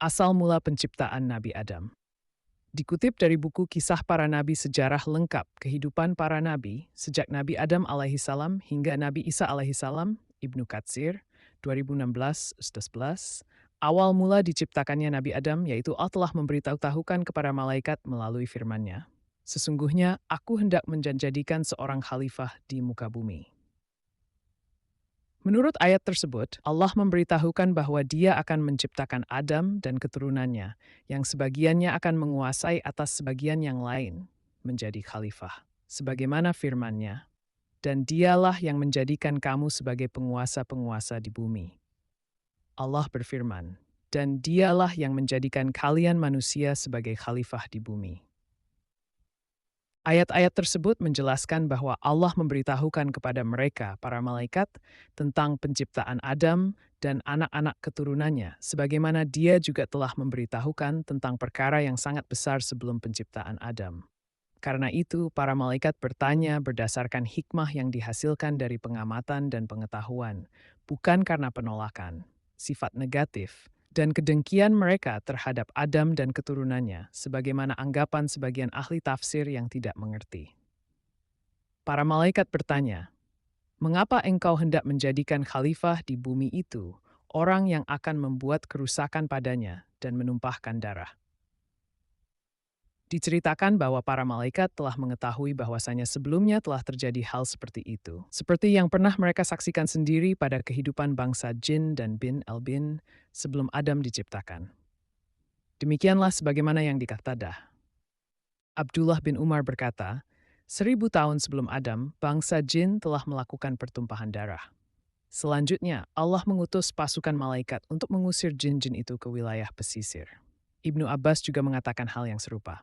Asal mula penciptaan Nabi Adam. Dikutip dari buku Kisah Para Nabi Sejarah Lengkap Kehidupan Para Nabi sejak Nabi Adam alaihissalam hingga Nabi Isa alaihissalam, Ibnu Katsir, 2016-11, awal mula diciptakannya Nabi Adam yaitu Allah telah memberitahukan kepada malaikat melalui firman-Nya. Sesungguhnya aku hendak menjadikan seorang khalifah di muka bumi. Menurut ayat tersebut, Allah memberitahukan bahwa Dia akan menciptakan Adam dan keturunannya, yang sebagiannya akan menguasai atas sebagian yang lain, menjadi khalifah. Sebagaimana firman-Nya, dan Dialah yang menjadikan kamu sebagai penguasa-penguasa di bumi. Allah berfirman, dan Dialah yang menjadikan kalian manusia sebagai khalifah di bumi. Ayat-ayat tersebut menjelaskan bahwa Allah memberitahukan kepada mereka, para malaikat, tentang penciptaan Adam dan anak-anak keturunannya, sebagaimana Dia juga telah memberitahukan tentang perkara yang sangat besar sebelum penciptaan Adam. Karena itu, para malaikat bertanya berdasarkan hikmah yang dihasilkan dari pengamatan dan pengetahuan, bukan karena penolakan, sifat negatif, dan kedengkian mereka terhadap Adam dan keturunannya, sebagaimana anggapan sebagian ahli tafsir yang tidak mengerti. Para malaikat bertanya, "Mengapa engkau hendak menjadikan khalifah di bumi itu, orang yang akan membuat kerusakan padanya dan menumpahkan darah?" Diceritakan bahwa para malaikat telah mengetahui bahwasanya sebelumnya telah terjadi hal seperti itu. Seperti yang pernah mereka saksikan sendiri pada kehidupan bangsa jin dan bin al-bin sebelum Adam diciptakan. Demikianlah sebagaimana yang dikatakan. Abdullah bin Umar berkata, 1000 tahun sebelum Adam, bangsa jin telah melakukan pertumpahan darah. Selanjutnya, Allah mengutus pasukan malaikat untuk mengusir jin-jin itu ke wilayah pesisir. Ibnu Abbas juga mengatakan hal yang serupa.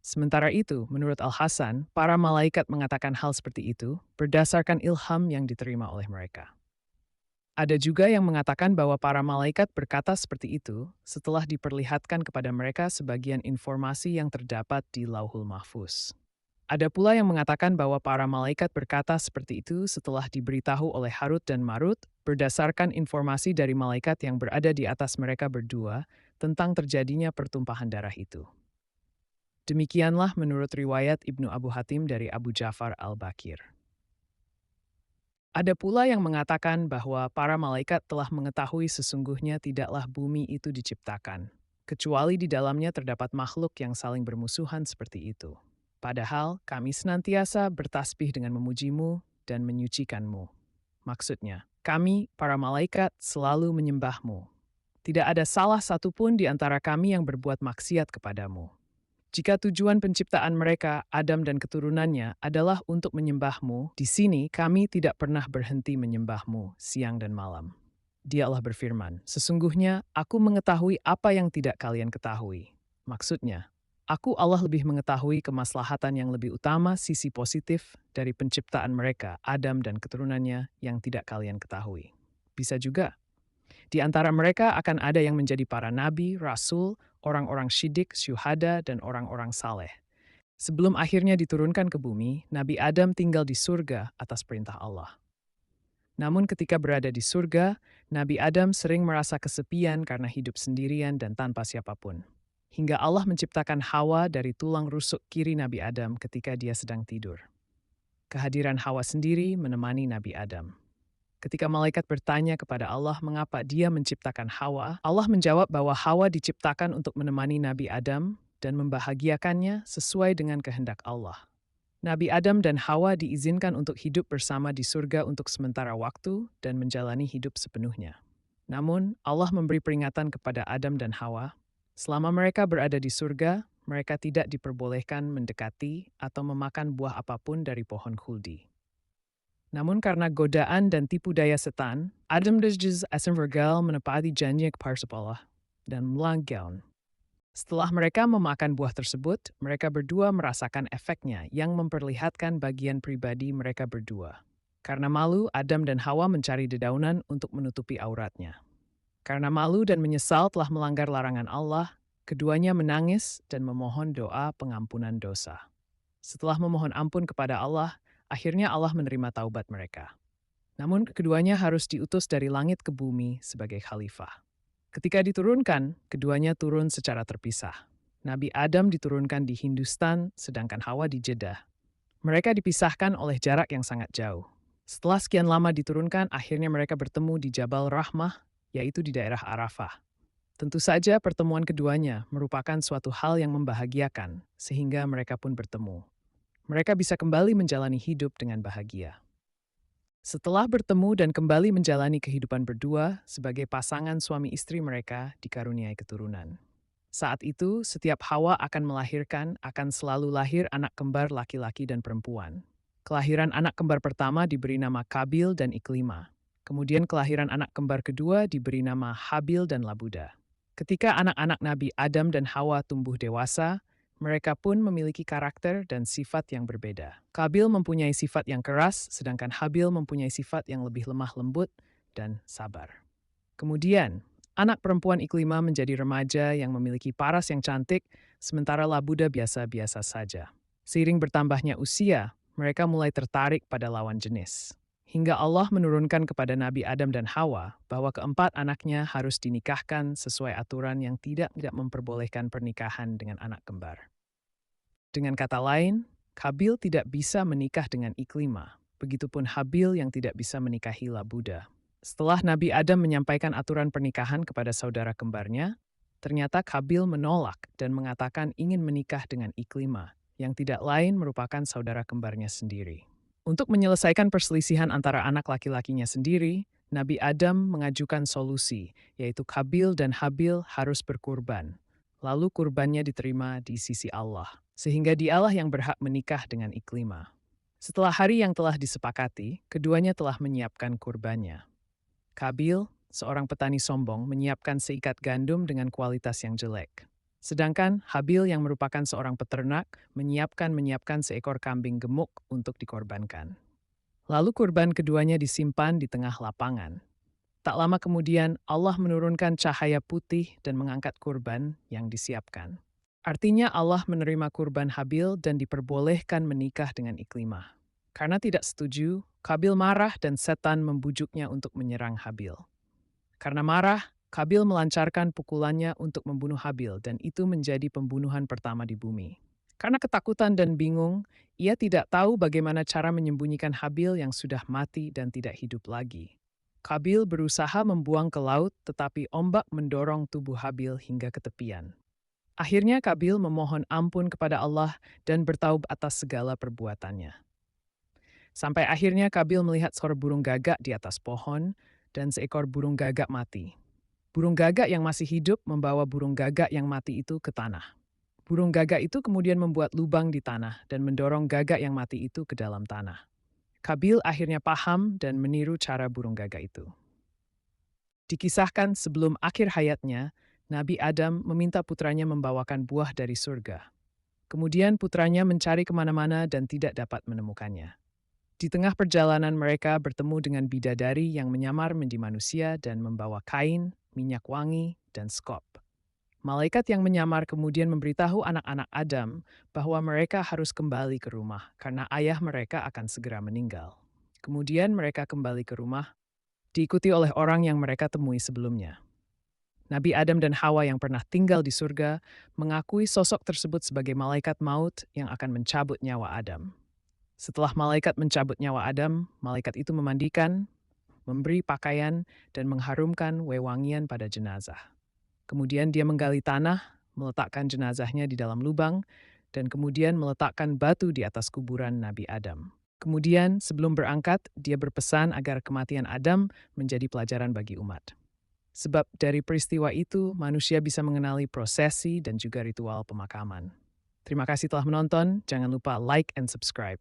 Sementara itu, menurut Al-Hasan, para malaikat mengatakan hal seperti itu berdasarkan ilham yang diterima oleh mereka. Ada juga yang mengatakan bahwa para malaikat berkata seperti itu setelah diperlihatkan kepada mereka sebagian informasi yang terdapat di Lauhul Mahfuz. Ada pula yang mengatakan bahwa para malaikat berkata seperti itu setelah diberitahu oleh Harut dan Marut berdasarkan informasi dari malaikat yang berada di atas mereka berdua tentang terjadinya pertumpahan darah itu. Demikianlah menurut riwayat Ibnu Abu Hatim dari Abu Ja'far al-Bakir. Ada pula yang mengatakan bahwa para malaikat telah mengetahui sesungguhnya tidaklah bumi itu diciptakan, kecuali di dalamnya terdapat makhluk yang saling bermusuhan seperti itu. Padahal kami senantiasa bertasbih dengan memujimu dan menyucikanmu. Maksudnya, kami, para malaikat, selalu menyembahmu. Tidak ada salah satu pun di antara kami yang berbuat maksiat kepadamu. Jika tujuan penciptaan mereka, Adam dan keturunannya, adalah untuk menyembahmu, di sini kami tidak pernah berhenti menyembahmu siang dan malam. Dia Allah berfirman, sesungguhnya aku mengetahui apa yang tidak kalian ketahui. Maksudnya, aku Allah lebih mengetahui kemaslahatan yang lebih utama sisi positif dari penciptaan mereka, Adam dan keturunannya, yang tidak kalian ketahui. Bisa juga, di antara mereka akan ada yang menjadi para nabi, rasul, orang-orang syidik, syuhada, dan orang-orang saleh. Sebelum akhirnya diturunkan ke bumi, Nabi Adam tinggal di surga atas perintah Allah. Namun ketika berada di surga, Nabi Adam sering merasa kesepian karena hidup sendirian dan tanpa siapapun. Hingga Allah menciptakan Hawa dari tulang rusuk kiri Nabi Adam ketika dia sedang tidur. Kehadiran Hawa sendiri menemani Nabi Adam. Ketika malaikat bertanya kepada Allah mengapa dia menciptakan Hawa, Allah menjawab bahwa Hawa diciptakan untuk menemani Nabi Adam dan membahagiakannya sesuai dengan kehendak Allah. Nabi Adam dan Hawa diizinkan untuk hidup bersama di surga untuk sementara waktu dan menjalani hidup sepenuhnya. Namun, Allah memberi peringatan kepada Adam dan Hawa, selama mereka berada di surga, mereka tidak diperbolehkan mendekati atau memakan buah apapun dari pohon khuldi. Namun karena godaan dan tipu daya setan, Adam dan Hawa menepati janji kepada Allah dan melanggar. Setelah mereka memakan buah tersebut, mereka berdua merasakan efeknya yang memperlihatkan bagian pribadi mereka berdua. Karena malu, Adam dan Hawa mencari dedaunan untuk menutupi auratnya. Karena malu dan menyesal telah melanggar larangan Allah, keduanya menangis dan memohon doa pengampunan dosa. Setelah memohon ampun kepada Allah, akhirnya Allah menerima taubat mereka. Namun keduanya harus diutus dari langit ke bumi sebagai khalifah. Ketika diturunkan, keduanya turun secara terpisah. Nabi Adam diturunkan di Hindustan, sedangkan Hawa di Jeddah. Mereka dipisahkan oleh jarak yang sangat jauh. Setelah sekian lama diturunkan, akhirnya mereka bertemu di Jabal Rahmah, yaitu di daerah Arafah. Tentu saja pertemuan keduanya merupakan suatu hal yang membahagiakan, sehingga mereka pun bertemu. Mereka bisa kembali menjalani hidup dengan bahagia. Setelah bertemu dan kembali menjalani kehidupan berdua sebagai pasangan suami istri, mereka dikaruniai keturunan. Saat itu, setiap Hawa akan melahirkan akan selalu lahir anak kembar laki-laki dan perempuan. Kelahiran anak kembar pertama diberi nama Kabil dan Iklima. Kemudian kelahiran anak kembar kedua diberi nama Habil dan Labuda. Ketika anak-anak Nabi Adam dan Hawa tumbuh dewasa, mereka pun memiliki karakter dan sifat yang berbeda. Kabil mempunyai sifat yang keras, sedangkan Habil mempunyai sifat yang lebih lemah lembut dan sabar. Kemudian, anak perempuan Iklima menjadi remaja yang memiliki paras yang cantik, sementara Labuda biasa-biasa saja. Seiring bertambahnya usia, mereka mulai tertarik pada lawan jenis. Hingga Allah menurunkan kepada Nabi Adam dan Hawa bahwa keempat anaknya harus dinikahkan sesuai aturan yang tidak memperbolehkan pernikahan dengan anak kembar. Dengan kata lain, Kabil tidak bisa menikah dengan Iklima, begitupun Habil yang tidak bisa menikahi Labuda. Setelah Nabi Adam menyampaikan aturan pernikahan kepada saudara kembarnya, ternyata Kabil menolak dan mengatakan ingin menikah dengan Iklima, yang tidak lain merupakan saudara kembarnya sendiri. Untuk menyelesaikan perselisihan antara anak laki-lakinya sendiri, Nabi Adam mengajukan solusi, yaitu Kabil dan Habil harus berkurban. Lalu kurbannya diterima di sisi Allah, sehingga dialah yang berhak menikah dengan Iklima. Setelah hari yang telah disepakati, keduanya telah menyiapkan kurbannya. Kabil, seorang petani sombong, menyiapkan seikat gandum dengan kualitas yang jelek. Sedangkan Habil yang merupakan seorang peternak menyiapkan seekor kambing gemuk untuk dikorbankan. Lalu kurban keduanya disimpan di tengah lapangan. Tak lama kemudian Allah menurunkan cahaya putih dan mengangkat kurban yang disiapkan. Artinya Allah menerima kurban Habil dan diperbolehkan menikah dengan Iklimah. Karena tidak setuju, Kabil marah dan setan membujuknya untuk menyerang Habil. Karena marah, Kabil melancarkan pukulannya untuk membunuh Habil dan itu menjadi pembunuhan pertama di bumi. Karena ketakutan dan bingung, ia tidak tahu bagaimana cara menyembunyikan Habil yang sudah mati dan tidak hidup lagi. Kabil berusaha membuang ke laut, tetapi ombak mendorong tubuh Habil hingga ke tepian. Akhirnya Kabil memohon ampun kepada Allah dan bertaubat atas segala perbuatannya. Sampai akhirnya Kabil melihat seekor burung gagak di atas pohon dan seekor burung gagak mati. Burung gagak yang masih hidup membawa burung gagak yang mati itu ke tanah. Burung gagak itu kemudian membuat lubang di tanah dan mendorong gagak yang mati itu ke dalam tanah. Kabil akhirnya paham dan meniru cara burung gagak itu. Dikisahkan sebelum akhir hayatnya, Nabi Adam meminta putranya membawakan buah dari surga. Kemudian putranya mencari kemana-mana dan tidak dapat menemukannya. Di tengah perjalanan mereka bertemu dengan bidadari yang menyamar menjadi manusia dan membawa kain, minyak wangi, dan skop. Malaikat yang menyamar kemudian memberitahu anak-anak Adam bahwa mereka harus kembali ke rumah karena ayah mereka akan segera meninggal. Kemudian mereka kembali ke rumah, diikuti oleh orang yang mereka temui sebelumnya. Nabi Adam dan Hawa yang pernah tinggal di surga mengakui sosok tersebut sebagai malaikat maut yang akan mencabut nyawa Adam. Setelah malaikat mencabut nyawa Adam, malaikat itu memandikan, memberi pakaian, dan mengharumkan wewangian pada jenazah. Kemudian dia menggali tanah, meletakkan jenazahnya di dalam lubang, dan kemudian meletakkan batu di atas kuburan Nabi Adam. Kemudian sebelum berangkat, dia berpesan agar kematian Adam menjadi pelajaran bagi umat. Sebab dari peristiwa itu, manusia bisa mengenali prosesi dan juga ritual pemakaman. Terima kasih telah menonton, jangan lupa like and subscribe.